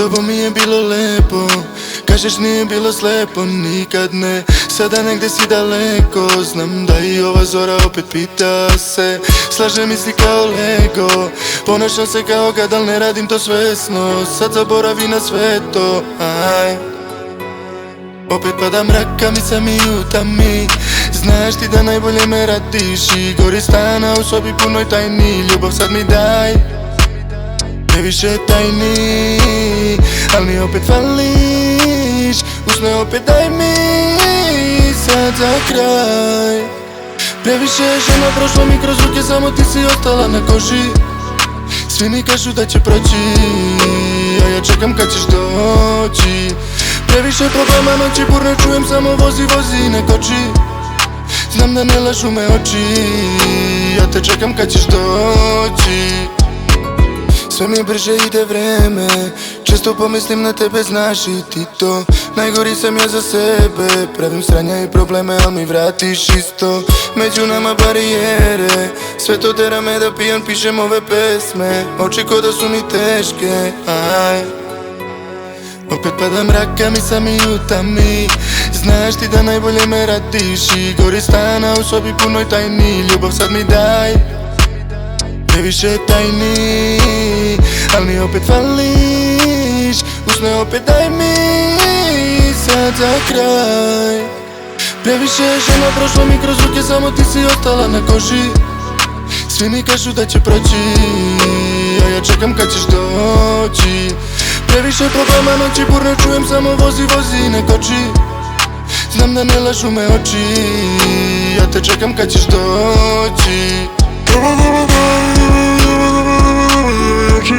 tobom mi je bilo lepo, kažeš nije bilo slepo, nikad ne. Sada negde si daleko, znam da i ova zora opet pita se. Slaže misli kao Lego, ponašam se kao kad, al ne radim to svesno. Sad zaboravi na sve to, aj. Opet pada mraka, mi sami utami. Znaš ti da najbolje me radiš i gori stana u sobi punoj tajni. Ljubav sad mi daj, previše tajni, al mi opet fališ. Usne opet daj mi sad za kraj. Previše je žena prošlo mi kroz ruke, samo ti si ostala na koži. Svi mi kažu da će proći, a ja čekam kad ćeš doći. Previše problema noći burne čujem, samo vozi, vozi, ne koči. Znam da ne lažu me oči, ja te čekam kad ćeš doći. Sve mi brže ide vreme, često pomislim na tebe, znaš i ti to. Najgori sam ja za sebe, pravim sranja i probleme, al mi vratiš isto. Među nama barijere, sve to tera me da pijan, pišem ove pesme. Oči ko da su mi teške, aj. Opet pada mraka, mi sami utami. Znaš ti da najbolje me radiš i gori stana u sobi punoj tajni. Ljubav sad mi daj, previše tajni, al mi opet fališ. Usne opet daj mi sad za kraj. Previše je žena prošlo mi kroz ruke, samo ti si ostala na koži. Svi mi kažu da će proći, a ja čekam kad ćeš doći. Previše problema noći burne čujem, samo vozi, vozi, ne koči. Znam da ne lažu me oči, ja te čekam kad ćeš doći. Oči,